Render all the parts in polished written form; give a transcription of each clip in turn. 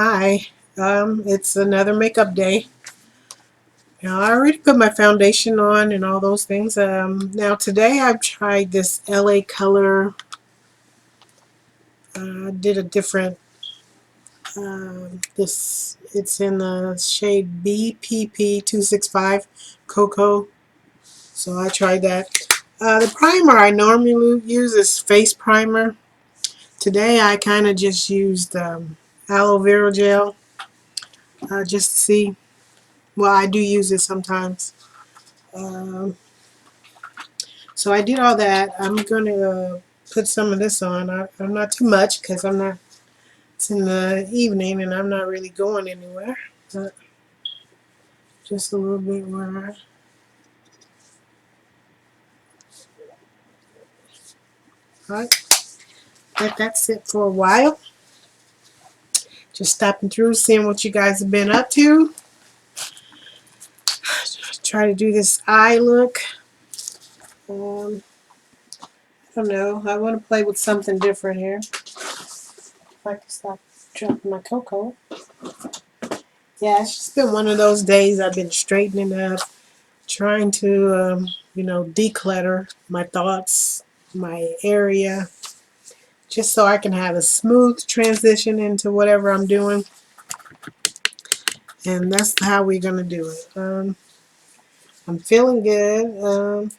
Hi, it's another makeup day. Now, I already put my foundation on and all those things. Now today I've tried this LA Color. I did a different. It's in the shade BPP265 Cocoa. So I tried that. The primer I normally use is face primer. Today I kind of just used aloe vera gel just to see. Well, I do use it sometimes. Um, So I did all that. I'm going to put some of this on. I'm not too much because I'm not, it's in the evening and I'm not really going anywhere. But just a little bit more. Alright, let that sit for a while. Just stopping through, seeing what you guys have been up to. Try to do this eye look. I don't know. I want to play with something different here. If I can stop dropping my cocoa. Yeah, it's just been one of those days I've been straightening up, trying to, declutter my thoughts, my area, just so I can have a smooth transition into whatever I'm doing. And that's how we're going to do it. I'm feeling good.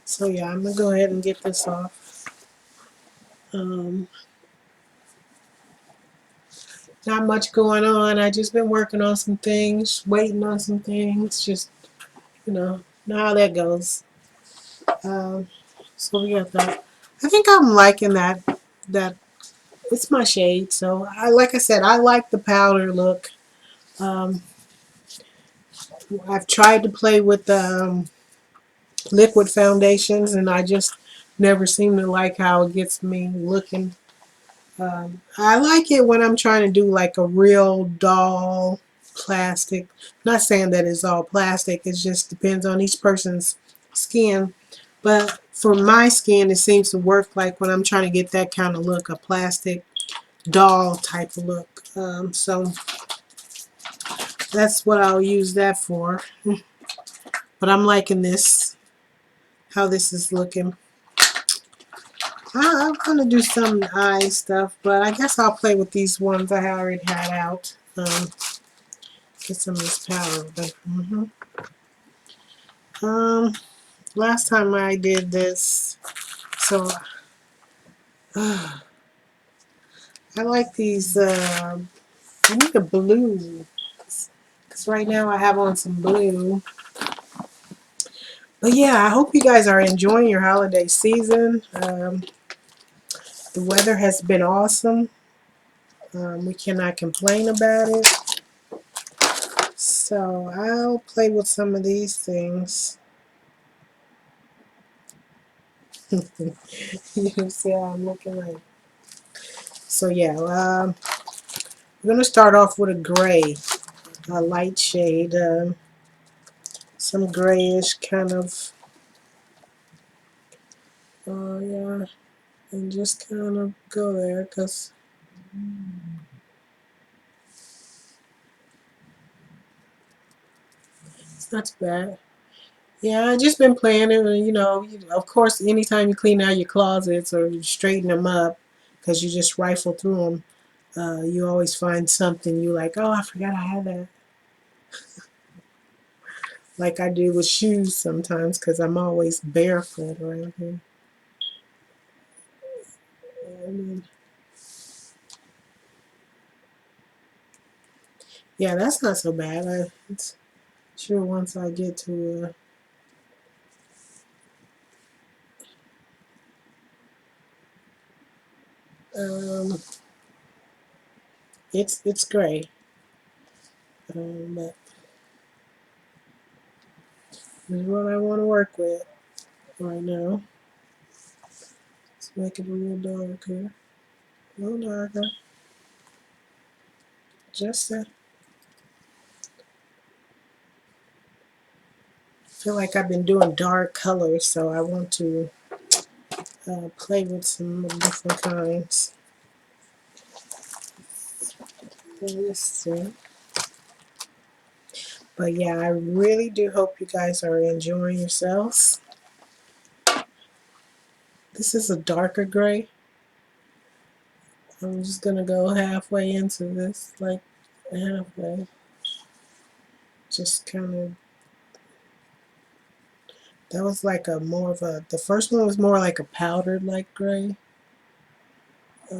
So yeah, I'm going to go ahead and get this off. Um, Not much going on. I just been working on some things, waiting on some things, just, know how that goes. Um, so we got that. I think I'm liking that it's my shade. So like I said, I like the powder look. Um, I've tried to play with the liquid foundations, and I just never seem to like how it gets me looking. I like it when I'm trying to do like a real doll plastic. Not saying that it's all plastic. It just depends on each person's skin. But for my skin, it seems to work like when I'm trying to get that kind of look, a plastic doll type of look. So that's what I'll use that for. But I'm liking this, how this is looking. I'm going to do some eye stuff, but I guess I'll play with these ones I already had out. Get some of this powder. But, last time I did this, so I like these, I need a blue, because right now I have on some blue. But yeah, I hope you guys are enjoying your holiday season. The weather has been awesome. We cannot complain about it. So I'll play with some of these things. You see how I'm looking like. So yeah, I'm going to start off with a gray, a light shade, some grayish kind of, yeah, and just kind of go there because it's not too bad. Yeah, I just been playing it, and of course, anytime you clean out your closets or you straighten them up, because you just rifle through them, you always find something you like, oh, I forgot I had that. Like I do with shoes sometimes, because I'm always barefoot around here. And, yeah, that's not so bad. It's sure once I get to, it's gray, but this is what I want to work with right now. Let's make it a little darker. A little darker. Just a, feel like I've been doing dark colors, so I want to play with some different kinds. Let's see. But yeah, I really do hope you guys are enjoying yourselves. This is a darker gray. I'm just gonna go halfway into this, like halfway. Just kind of, that was like a more of a, the first one was more like a powdered like gray. I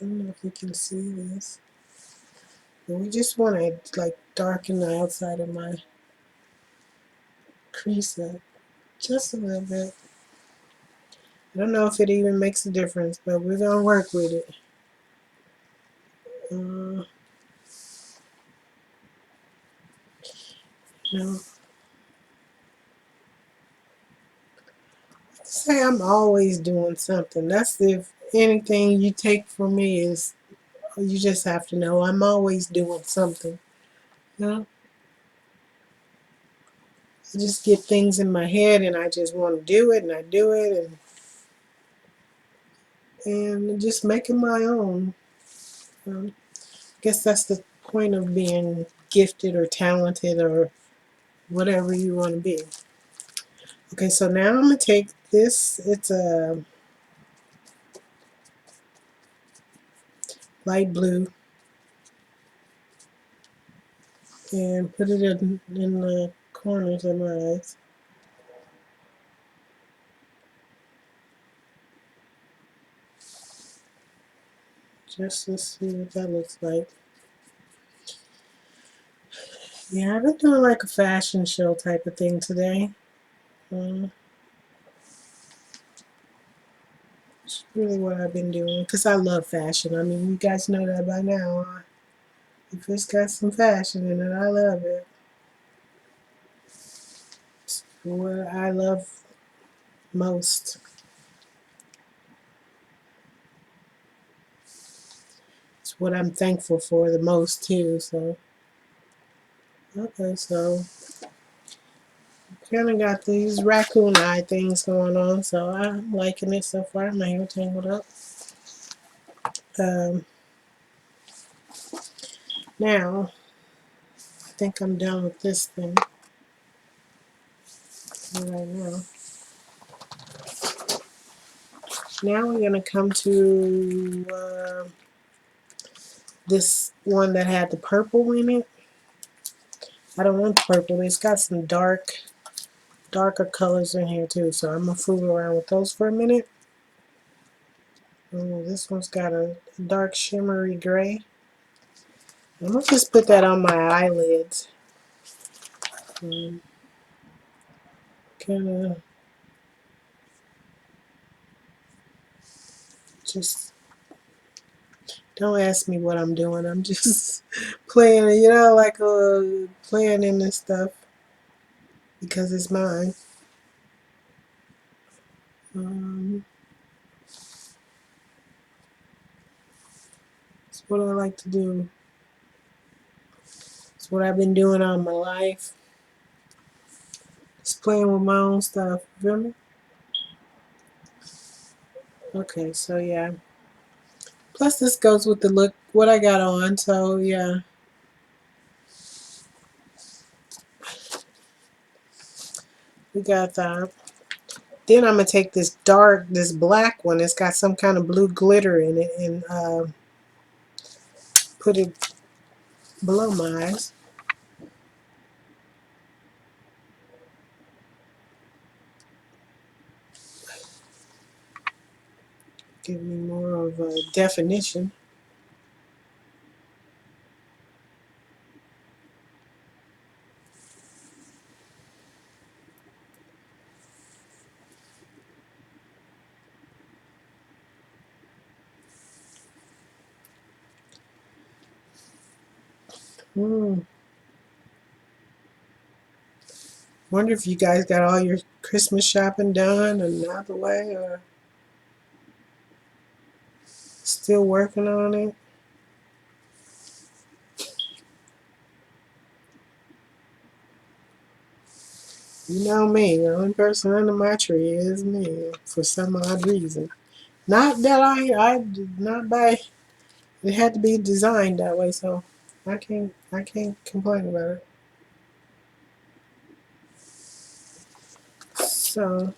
don't know if you can see this. But we just want to like darken the outside of my crease up just a little bit. I don't know if it even makes a difference, but we're gonna work with it. Uh, no, say I'm always doing something. That's if anything you take from me is you just have to know I'm always doing something. You know, I just get things in my head and I just want to do it and I do it and just make it my own. I guess that's the point of being gifted or talented or whatever you want to be. Okay, so now I'm gonna take this. It's a light blue and put it in the corners of my eyes. Just to see what that looks like. Yeah, I've been doing like a fashion show type of thing today. It's really what I've been doing because I love fashion. I mean, you guys know that by now. If it's got some fashion in it, I love it. It's what I love most. It's what I'm thankful for the most too. So, okay, so kind of got these raccoon eye things going on, so I'm liking it so far. My hair tangled up. Um, Now, I think I'm done with this thing right now. Now we're going to come to this one that had the purple in it. I don't want the purple. It's got some darker colors in here too, so I'm going to fool around with those for a minute. Oh, this one's got a dark shimmery gray. I'm going to just put that on my eyelids. Kind of just, don't ask me what I'm doing. I'm just playing, like playing in this stuff because it's mine. It's what I like to do. It's what I've been doing all my life. Just playing with my own stuff. Feel me? Okay, so yeah. Plus this goes with the look, what I got on, so yeah. We got that. Then I'm going to take this black one. It's got some kind of blue glitter in it and put it below my eyes. Give me more of a definition. Wonder if you guys got all your Christmas shopping done and out of the way, or still working on it. You know me, the only person under my tree is me for some odd reason. Not that not by It had to be designed that way, so I can't complain about it. So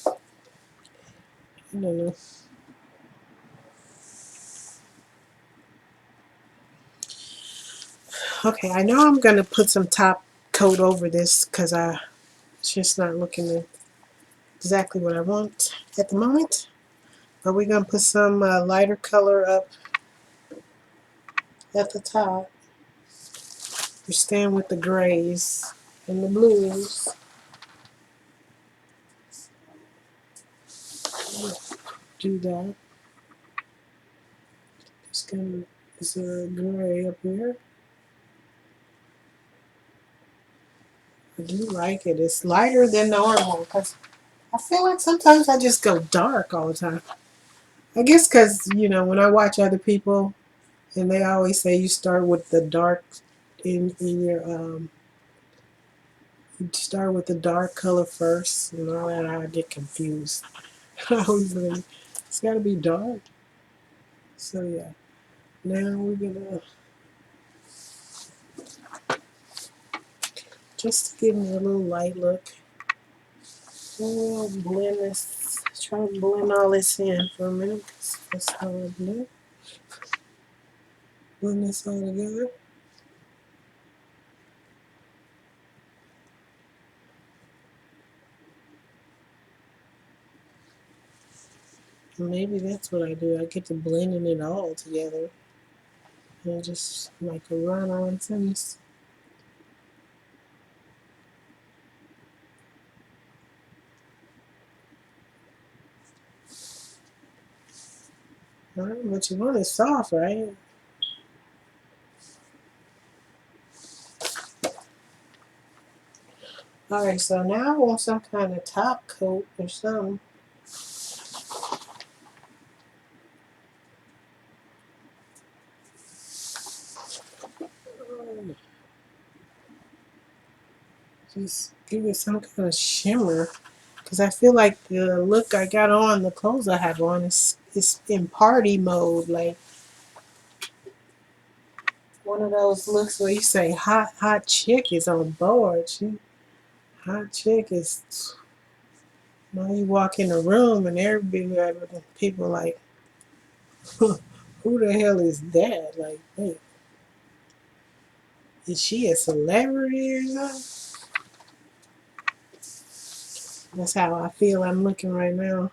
I don't know. Okay, I know I'm gonna put some top coat over this because it's just not looking exactly what I want at the moment. But we're gonna put some lighter color up at the top. We're staying with the grays and the blues. Do that. Just gonna, is there a gray up here? I do like it. It's lighter than normal because I feel like sometimes I just go dark all the time. I guess because, when I watch other people and they always say you start with the dark in your, you start with the dark color first and all that, I get confused. I always think it's got to be dark. So yeah, now we're gonna, just to give me a little light look, we'll blend this, try to blend all this in for a minute. That's how I blend this all together. Maybe that's what I do. I get to blending it all together and just like a run-on sentence. All right, what you want is soft, right? All right, so now I want some kind of top coat or something. Just give it some kind of shimmer. Because I feel like the look I got on, the clothes I have on, is in party mode. Like one of those looks where you say hot chick is on board. Hot chick is, you walk in the room and everybody, people like, who the hell is that? Like, wait, is she a celebrity or something? That's how I feel I'm looking right now.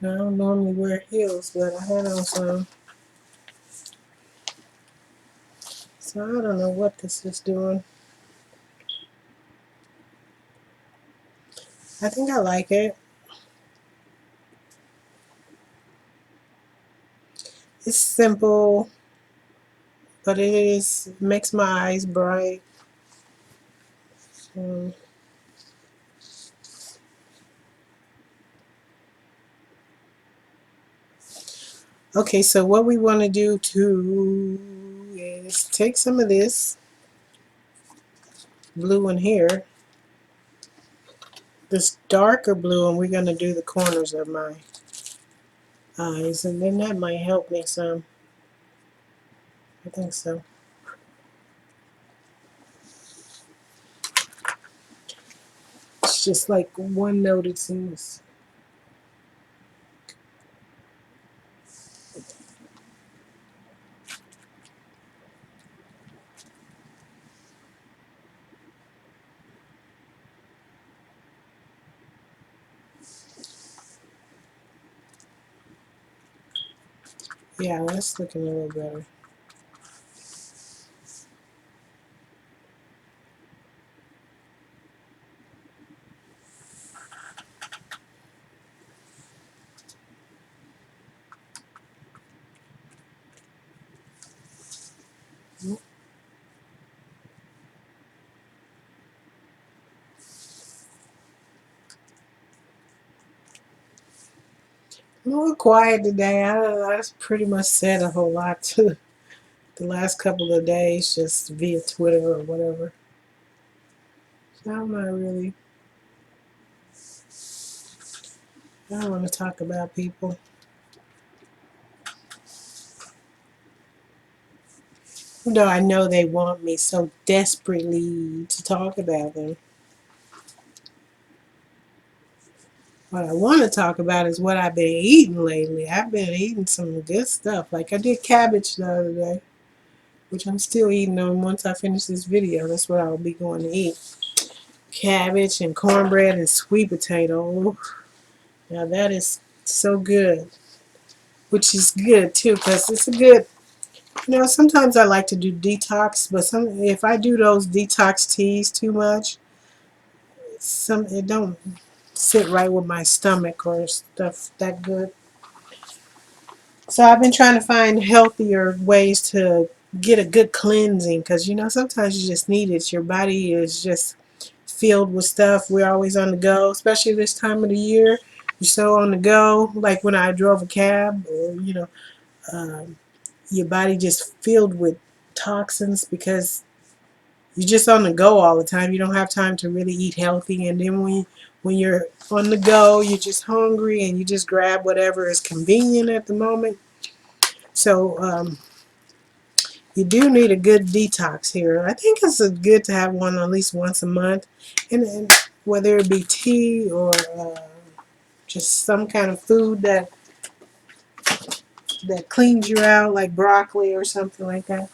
Now, I don't normally wear heels, but I had on some. So I don't know what this is doing. I think I like it. It's simple, but it makes my eyes bright. Um, okay, so what we want to do too is take some of this blue in here, this darker blue, and we're going to do the corners of my eyes, and then that might help me some. I think so. It's just like one note, it seems. Yeah, that's looking a little better. I'm a little quiet today. I just pretty much said a whole lot to the last couple of days, just via Twitter or whatever. So I'm not really. I don't want to talk about people. Though I know they want me so desperately to talk about them. What I want to talk about is what I've been eating lately. I've been eating some good stuff. Like I did cabbage the other day, which I'm still eating on once I finish this video. That's what I'll be going to eat. Cabbage and cornbread and sweet potato. Now that is so good. Which is good too, because it's a good, sometimes I like to do detox, but if I do those detox teas too much, it don't sit right with my stomach or stuff that good. So I've been trying to find healthier ways to get a good cleansing, because sometimes you just need it. Your body is just filled with stuff. We're always on the go, especially this time of the year. You're so on the go, like when I drove a cab, or um, your body just filled with toxins because you're just on the go all the time. You don't have time to really eat healthy, and then when you're on the go, you're just hungry and you just grab whatever is convenient at the moment. So you do need a good detox here. I think it's good to have one at least once a month, and whether it be tea or just some kind of food that cleans you out, like broccoli or something like that.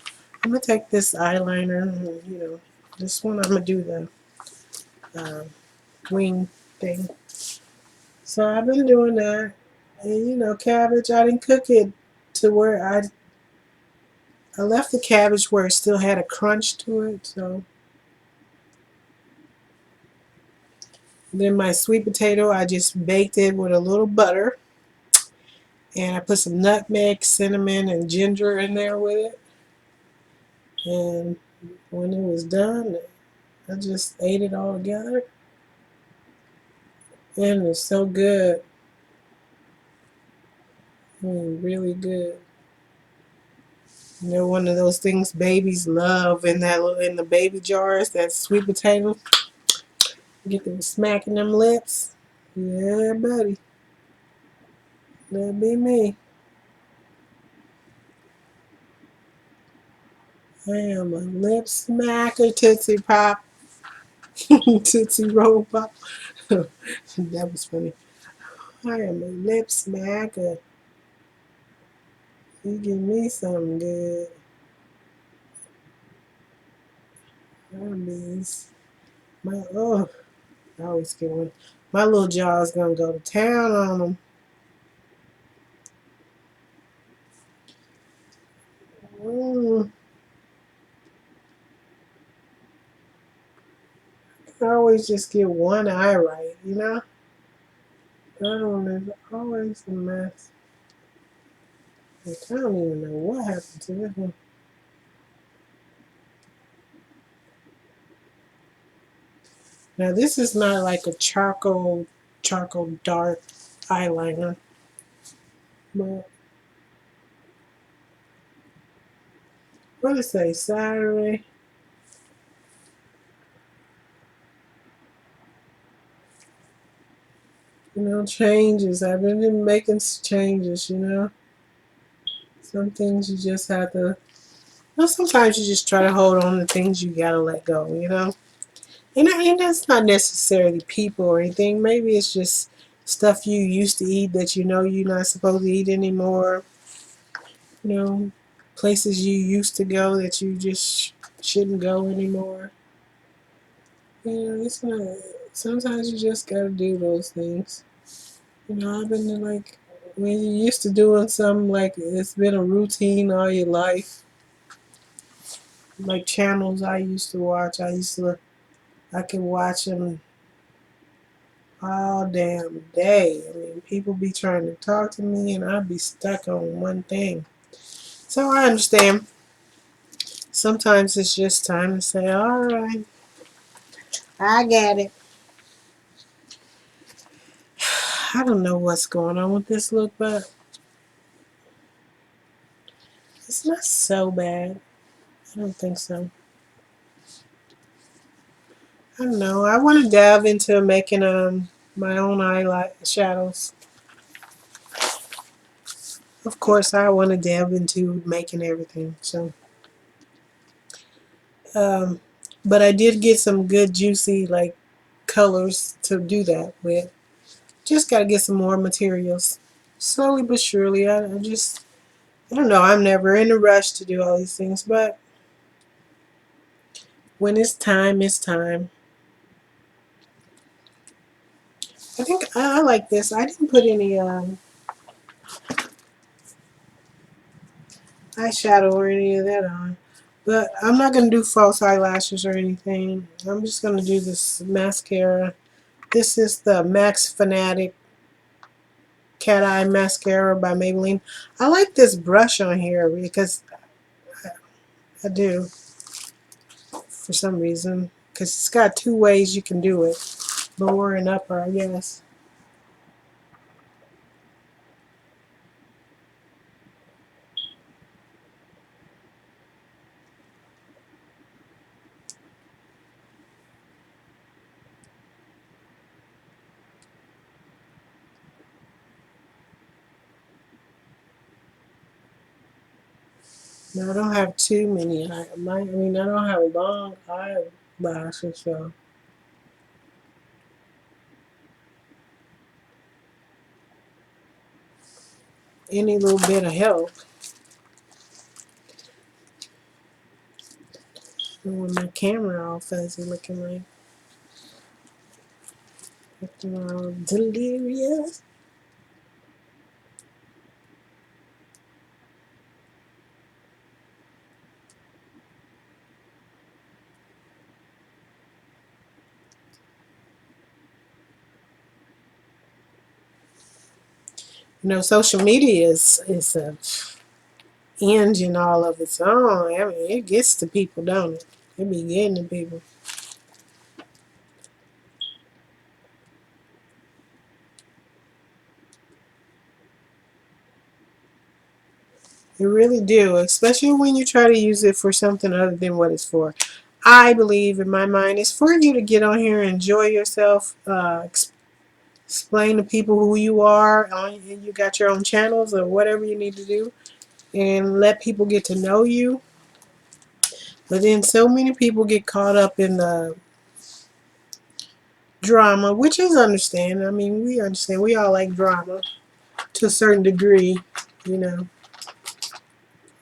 I'm gonna take this eyeliner, and, this one I'm gonna do the wing thing. So I've been doing that, and cabbage. I didn't cook it to where I left the cabbage where it still had a crunch to it. So then my sweet potato, I just baked it with a little butter, and I put some nutmeg, cinnamon, and ginger in there with it. And when it was done, I just ate it all together, and it's so good. I mean, really good. One of those things babies love in the baby jars, that sweet potato. Get them smacking them lips. Yeah, buddy. That'd be me. I am a lip smacker, Tootsie Pop. Tootsie Roll Pop. That was funny. I am a lip smacker. You give me something good. Arby's. I always get one. My little jaw's gonna go to town on them. Mm, I always just get one eye right. I don't know. It's always a mess. I don't even know what happened to this one. Now this is not like a charcoal dark eyeliner, but what did it say? Saturday. Changes. I've been making changes. Some things you just have to. Sometimes you just try to hold on to things you gotta let go. And that's not necessarily people or anything. Maybe it's just stuff you used to eat that you're not supposed to eat anymore. You know, Places you used to go that you just shouldn't go anymore. It's not. Sometimes you just gotta do those things. I've been like when you're used to doing something like it's been a routine all your life. Like channels I used to watch, I could watch them all damn day. I mean, people be trying to talk to me, and I'd be stuck on one thing. So I understand. Sometimes it's just time to say, all right, I get it. I don't know what's going on with this look, but it's not so bad. I don't think so. I don't know. I want to dive into making my own eyelash shadows. Of course, I want to delve into making everything. So, um, but I did get some good juicy like colors to do that with. Just got to get some more materials. Slowly but surely. I don't know. I'm never in a rush to do all these things, but when it's time, it's time. I think I like this. I didn't put any eyeshadow or any of that on. But I'm not going to do false eyelashes or anything. I'm just going to do this mascara. This is the Max Fanatic Cat Eye Mascara by Maybelline. I like this brush on here because I do, for some reason. Because it's got two ways you can do it. Lower and upper, I guess. Now, I don't have too many. I mean, I don't have long eyelashes, so any little bit of help. And with my camera all fuzzy looking like acting all delirious. You know, social media is a engine all of its own. I mean, it gets to people, don't it? It be getting to people. You really do, especially when you try to use it for something other than what it's for. I believe, in my mind, it's for you to get on here and enjoy yourself, explain to people who you are. You got your own channels or whatever you need to do, and let people get to know you. But then so many people get caught up in the drama, which is understand. I mean, we understand. We all like drama to a certain degree, you know.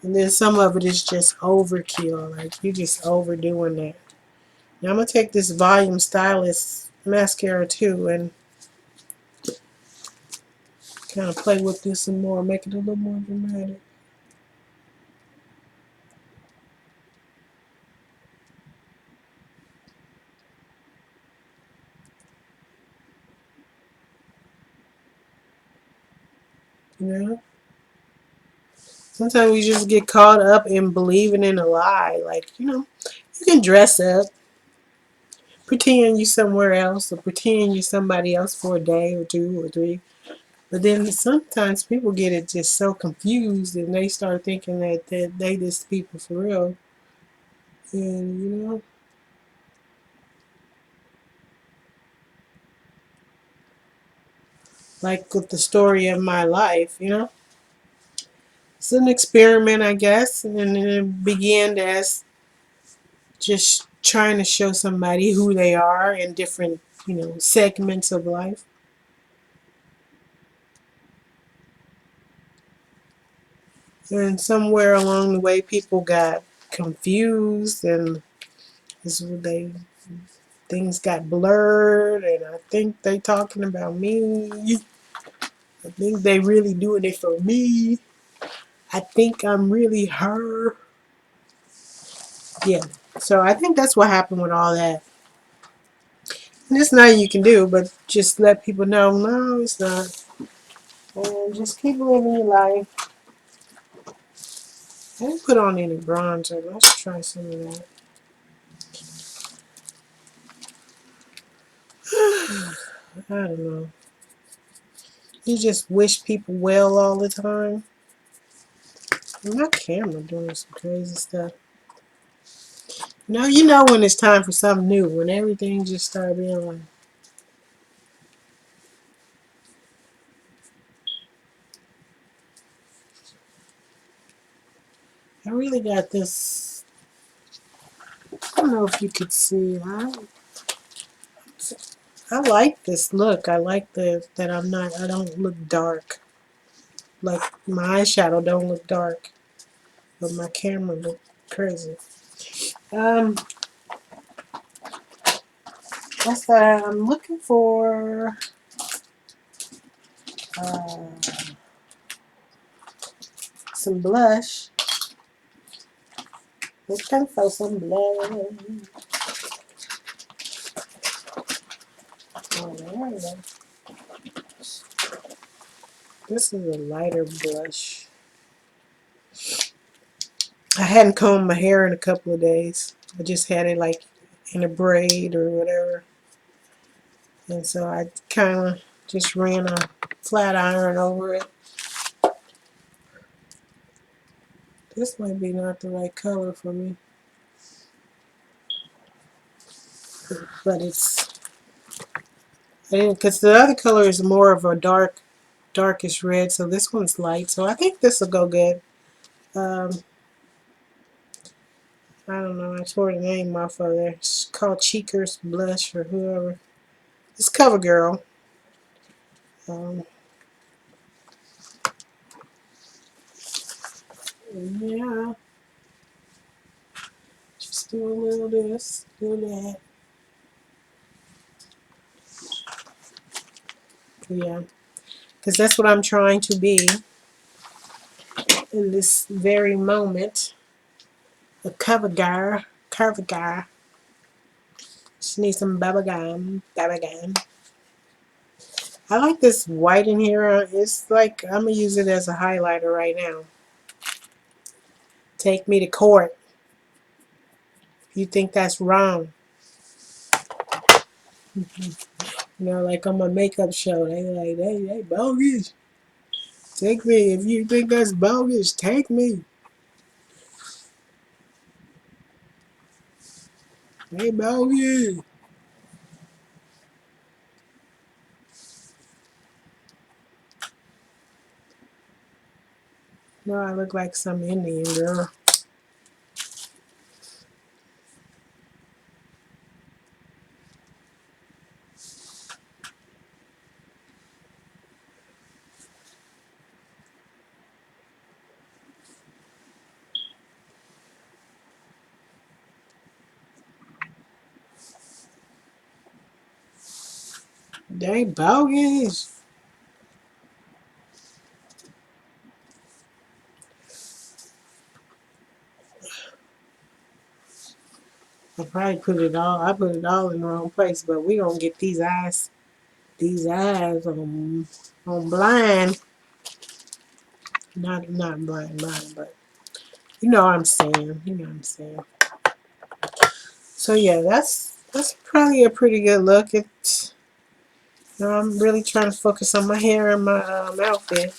And then some of it is just overkill. Like you just overdoing that. Now I'm gonna take this Volume Stylist mascara too and kind of play with this some more, make it a little more dramatic. You know. Sometimes we just get caught up in believing in a lie. Like, you know, you can dress up, pretend you're somewhere else, or pretend you're somebody else for a day or two or three. But then sometimes people get it just so confused and they start thinking that they this people for real. And, you know, like with the story of my life, you know, it's an experiment, I guess. And it began as just trying to show somebody who they are in different, you know, segments of life. And somewhere along the way, people got confused, and this they things got blurred. And I think they talking about me. I think they really doing it for me. I think I'm really her. Yeah. So I think that's what happened with all that. And there's nothing you can do but just let people know, no, it's not. And just keep living your life. I didn't put on any bronzer. Let's try some of that. I don't know. You just wish people well all the time. And my camera doing some crazy stuff. You know when it's time for something new, when everything just started being like, I really got this. I don't know if you could see. I like this look. I like that I don't look dark. Like my eyeshadow don't look dark, but my camera look crazy. Um, what's that? I'm looking for uh, some blush. Looking for some blush. Oh, there we go. This is a lighter blush. I hadn't combed my hair in a couple of days. I just had it like in a braid or whatever. And so I kind of just ran a flat iron over it. This might be not the right color for me. But it's, because the other color is more of a darkish red. So this one's light. So I think this will go good. I don't know. I tore the name off of there. It's called Cheekers Blush or whoever. It's CoverGirl. Yeah. Just do a little this, do that. Yeah. Because that's what I'm trying to be in this very moment. A CoverGirl. CoverGirl. Just need some bubble gum. Bubble gum. I like this white in here. It's like I'm going to use it as a highlighter right now. Take me to court. If you think that's wrong. You know, like on my makeup show, they like, they bogus. Take me. If you think that's bogus, take me. They bogus. No, I look like some Indian girl. They bogus. I put it all in the wrong place, but we gonna get these eyes on blind. Not blind, but you know what I'm saying. You know what I'm saying. So yeah, that's probably a pretty good look. It's, you know, I'm really trying to focus on my hair and my outfit.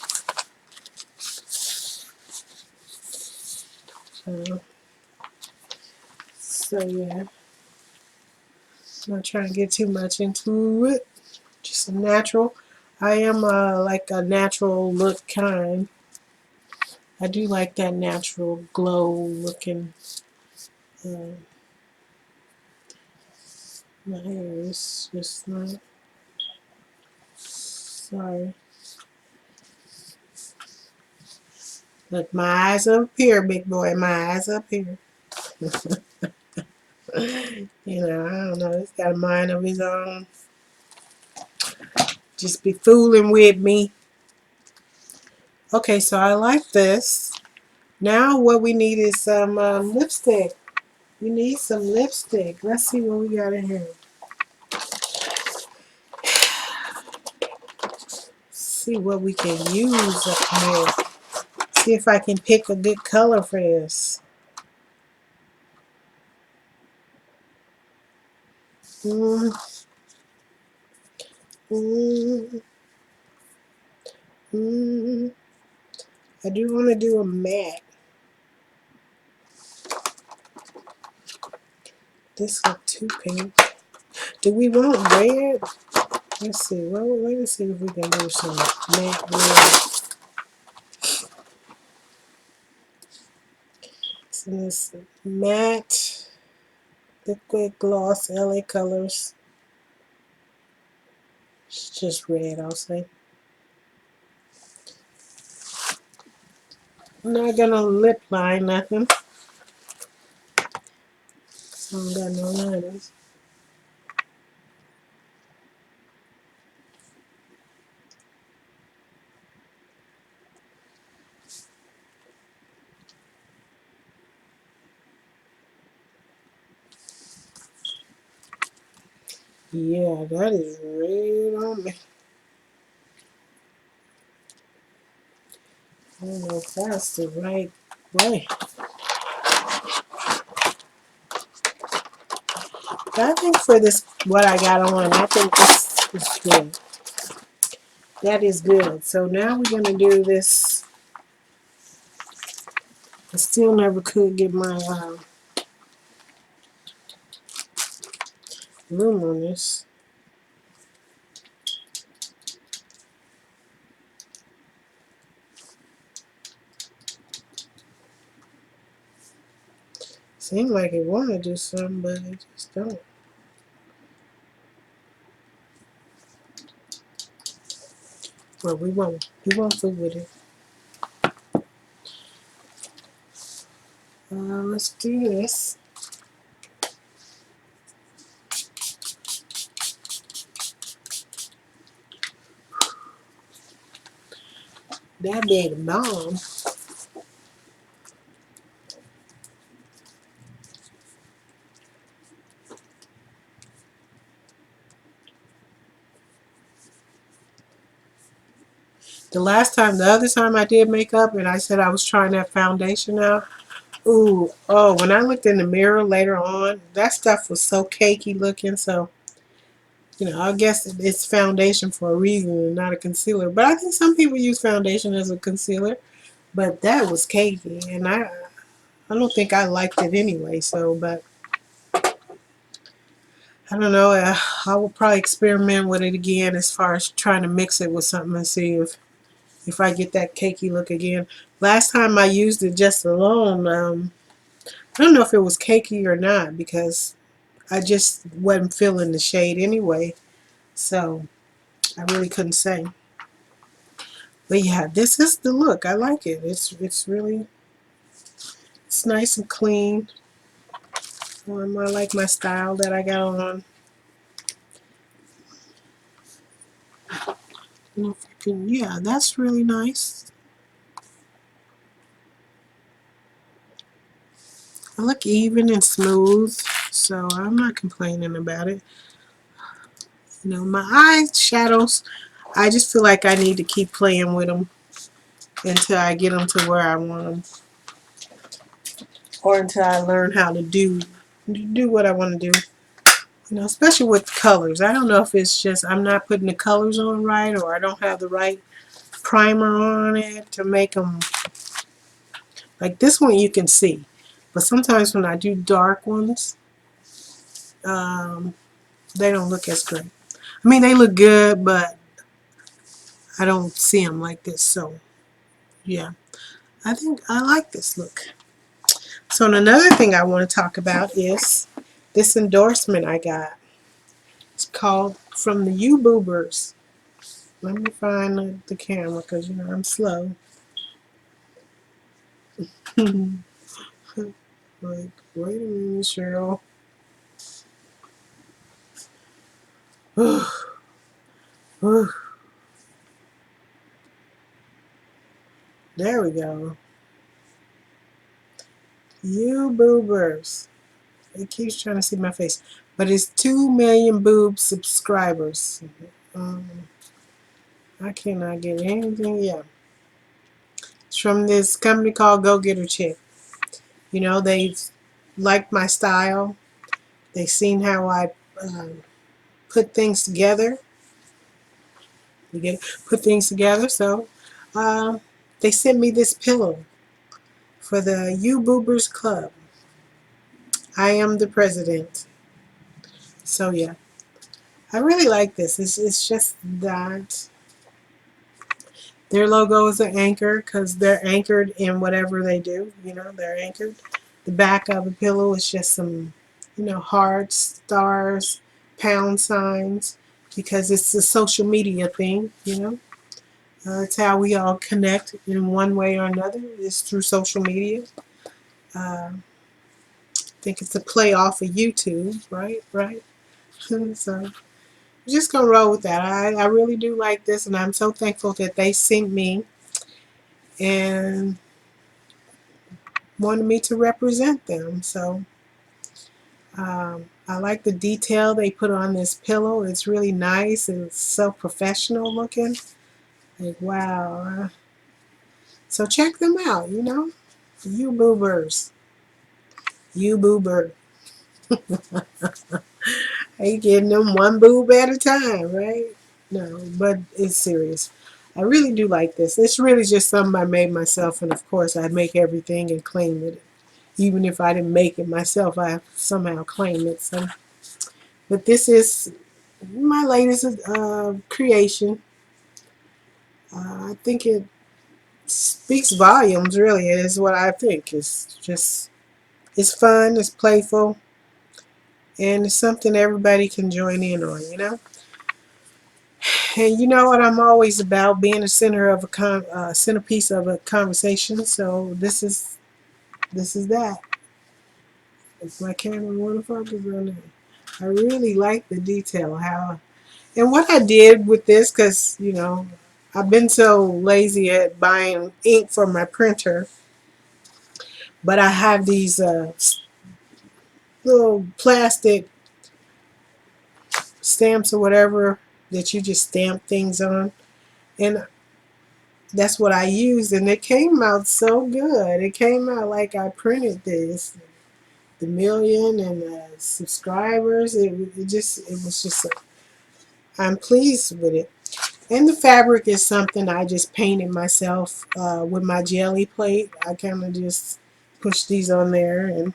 So yeah, I'm not trying to get too much into it. Just a natural. I am like a natural look kind. I do like that natural glow looking. Uh, my hair is just not. Sorry. Look, my eyes up here, big boy. My eyes up here. You know, I don't know. He's got a mind of his own. Just be fooling with me. Okay, so I like this. Now what we need is some lipstick. We need some lipstick. Let's see what we got in here. See what we can use up here. See if I can pick a good color for this. Mm, mm, mm. I do want to do a matte. This look too pink. Do we want red? Let's see. Well, let's see if we can do some matte red. And this matte liquid gloss LA Colors. It's just red, I'll say. I'm not gonna lip line nothing. So I don't got no liners. Yeah, that is red on me. I don't know if that's the right way. But I think for this, what I got on, I think this is good. That is good. So now we're going to do this. I still never could get my room on this. Seems like it want to do something, but it just don't. Well, we won't. We won't fool with it. Let's do this. That big bomb. The other time I did makeup and I said I was trying that foundation out. Ooh, oh, when I looked in the mirror later on, that stuff was so cakey looking. So, I guess it's foundation for a reason and not a concealer. But I think some people use foundation as a concealer. But that was cakey, and I don't think I liked it anyway. So, but I don't know. I will probably experiment with it again as far as trying to mix it with something and see if I get that cakey look again. Last time I used it just alone, I don't know if it was cakey or not because I just wasn't feeling the shade anyway. So I really couldn't say. But yeah, this is the look. I like it. It's really, it's nice and clean. I like my style that I got on. I don't know if you can, yeah, that's really nice. I look even and smooth, so I'm not complaining about it. My eye shadows, I just feel like I need to keep playing with them until I get them to where I want them, or until I learn how to do what I want to do. Especially with colors. I don't know if it's just I'm not putting the colors on right, or I don't have the right primer on it to make them. Like this one you can see, but sometimes when I do dark ones, they don't look as good. I mean, they look good, but I don't see them like this. So yeah, I think I like this look. So another thing I want to talk about is this endorsement I got. It's called From the YouBoobers. Let me find the camera because I'm slow. Like, wait a minute, Cheryl. There we go. YouBoobers. It keeps trying to see my face. But it's 2 million boob subscribers. I cannot get anything. Yeah. It's from this company called Go Getter Chick. They liked my style. They seen how I put things together. You get it? Put things together. So they sent me this pillow for the YouBoobers Club. I am the president. So yeah, I really like this. It's just that their logo is an anchor because they're anchored in whatever they do. They're anchored. The back of the pillow is just some, hearts, stars, pound signs, because it's a social media thing. It's how we all connect in one way or another, is through social media. I think it's a play off of YouTube, right? Right. So I'm just gonna roll with that. I really do like this, and I'm so thankful that they sent me and wanted me to represent them. So I like the detail they put on this pillow. It's really nice and it's so professional looking. Like, wow. So check them out. You boobers. You boober. You getting them one boob at a time, right? No, but it's serious. I really do like this. It's really just something I made myself, and of course I make everything and claim it. Even if I didn't make it myself, I somehow claim it. So, but this is my latest creation. I think it speaks volumes, really, is what I think. It's fun, it's playful, and it's something everybody can join in on. And you know what I'm always about, being a center of a centerpiece of a conversation. So this is that. If my camera want to focus on it. I really like the detail, and what I did with this, because I've been so lazy at buying ink for my printer, but I have these little plastic stamps or whatever that you just stamp things on, and that's what I used, and it came out so good. It came out like I printed this, the million and subscribers. It was just. I'm pleased with it. And the fabric is something I just painted myself with my jelly plate. I kind of just pushed these on there, and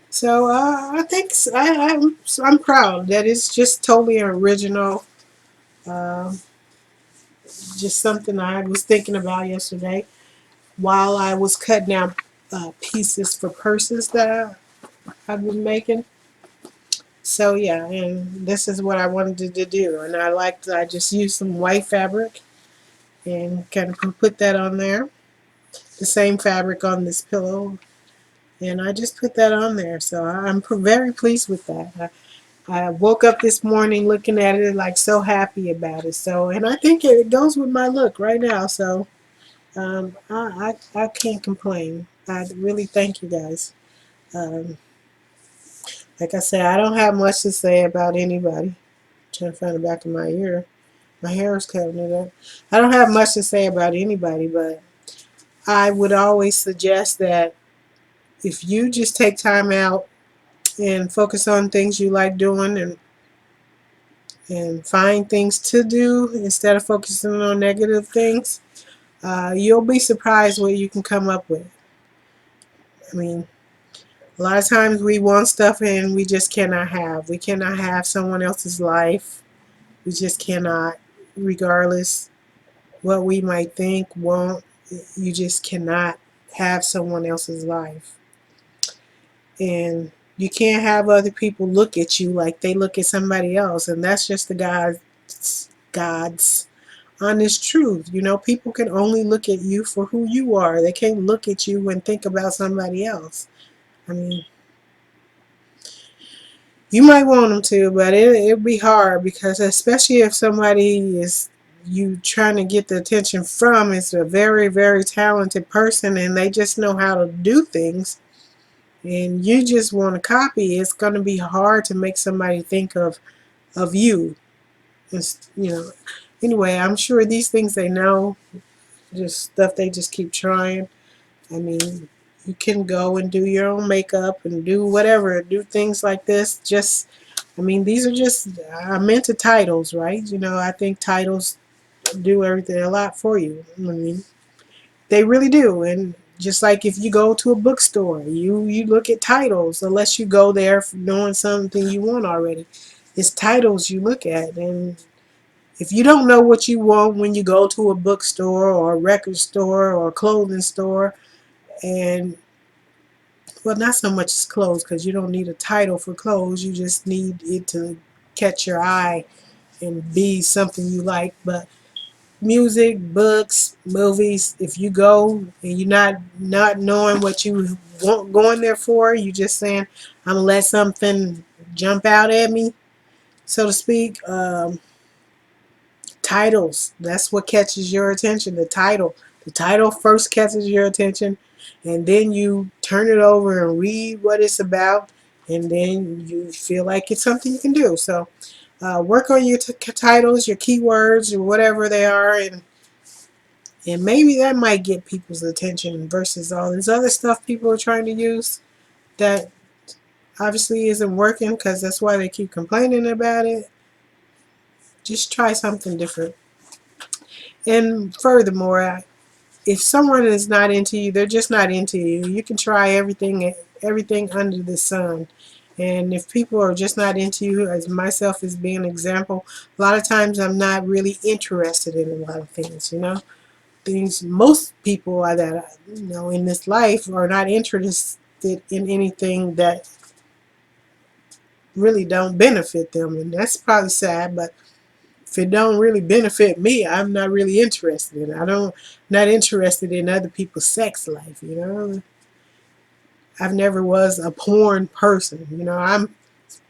so I think I'm proud that it's just totally original. Uh, just something I was thinking about yesterday while I was cutting out pieces for purses that I've been making. So yeah, and this is what I wanted to do, and I just used some white fabric and kind of put that on there. The same fabric on this pillow, and I just put that on there. So I'm very pleased with that. I woke up this morning looking at it, like, so happy about it. So, and I think it goes with my look right now. So I can't complain. I really thank you guys. Um, like I said, I don't have much to say about anybody. I'm trying to find the back of my ear. My hair is covering it up. I don't have much to say about anybody, but I would always suggest that if you just take time out and focus on things you like doing, and find things to do instead of focusing on negative things, you'll be surprised what you can come up with. I mean, a lot of times we want stuff and we just cannot have. We cannot have someone else's life. We just cannot, regardless what we might think, want. You just cannot have someone else's life. And you can't have other people look at you like they look at somebody else. And that's just the God's honest truth. People can only look at you for who you are. They can't look at you and think about somebody else. I mean, you might want them to, but it'd be hard, because especially if somebody is you trying to get the attention from is a very, very talented person and they just know how to do things, and you just want to copy, it's going to be hard to make somebody think of you. Anyway, I'm sure these things they know, just stuff they just keep trying. I mean, you can go and do your own makeup and do whatever, do things like this. These are just, I meant to titles, right? I think titles do everything a lot for you. I mean, they really do. And just like if you go to a bookstore, you look at titles, unless you go there knowing something you want already. It's titles you look at. And if you don't know what you want when you go to a bookstore or a record store or a clothing store, and well, not so much as clothes, because you don't need a title for clothes. You just need it to catch your eye and be something you like. But music, books, movies, if you go and you're not knowing what you want going there for, you just saying, I'm gonna let something jump out at me, so to speak. Titles, that's what catches your attention. The title first catches your attention, and then you turn it over and read what it's about, and then you feel like it's something you can do. So work on your titles, your keywords, or whatever they are, and maybe that might get people's attention versus all this other stuff people are trying to use that obviously isn't working, because that's why they keep complaining about it. Just try something different. And furthermore, if someone is not into you, they're just not into you. You can try everything under the sun. And if people are just not into you, as myself as being an example, a lot of times I'm not really interested in a lot of things, things most people are that in this life are not interested in anything that really don't benefit them, and that's probably sad, but if it don't really benefit me, I'm not really interested in it. Not interested in other people's sex life. I've never was a porn person. I'm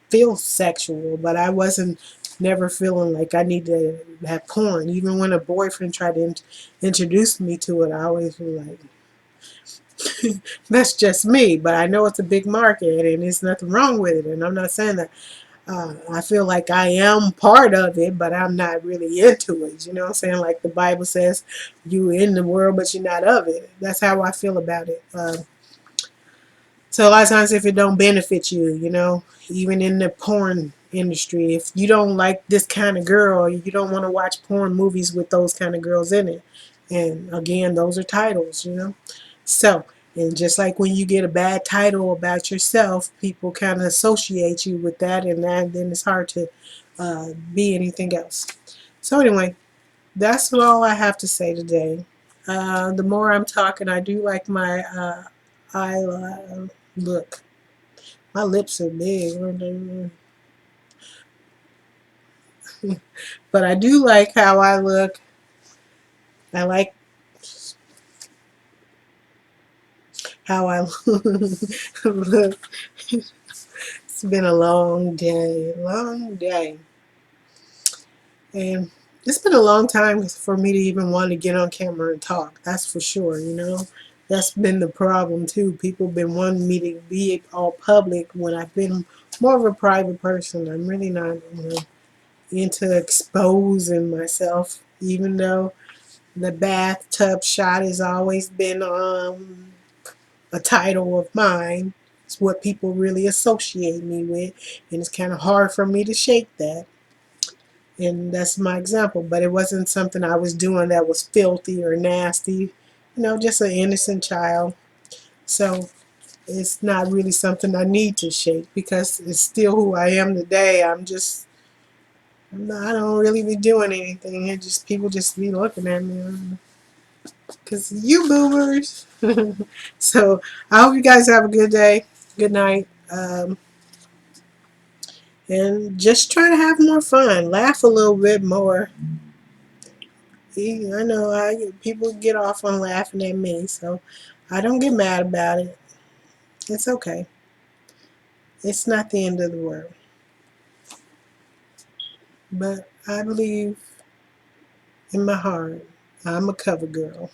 feel sexual, but I wasn't never feeling like I need to have porn. Even when a boyfriend tried to introduce me to it, I always was like, that's just me. But I know it's a big market and there's nothing wrong with it. And I'm not saying that I feel like I am part of it, but I'm not really into it. You know what I'm saying? Like the Bible says, you're in the world, but you're not of it. That's how I feel about it. So a lot of times if it don't benefit you, even in the porn industry, if you don't like this kind of girl, you don't want to watch porn movies with those kind of girls in it. And again, those are titles. So, and just like when you get a bad title about yourself, people kind of associate you with that, and then it's hard to be anything else. So anyway, that's all I have to say today. The more I'm talking, I do like my eye look. My lips are big, but I do like how I look. I like how I look. It's been a long day, and it's been a long time for me to even want to get on camera and talk. That's for sure. That's been the problem too. People have been wanting me to be all public when I've been more of a private person. I'm really not into exposing myself, even though the bathtub shot has always been a title of mine. It's what people really associate me with, and it's kind of hard for me to shake that. And that's my example. But it wasn't something I was doing that was filthy or nasty. Just an innocent child. So it's not really something I need to shake because it's still who I am today. I don't really be doing anything. It just people just be looking at me. Because you boomers. So I hope you guys have a good day. Good night. And just try to have more fun. Laugh a little bit more. I know people get off on laughing at me, so I don't get mad about it. It's okay. It's not the end of the world. But I believe in my heart I'm a cover girl.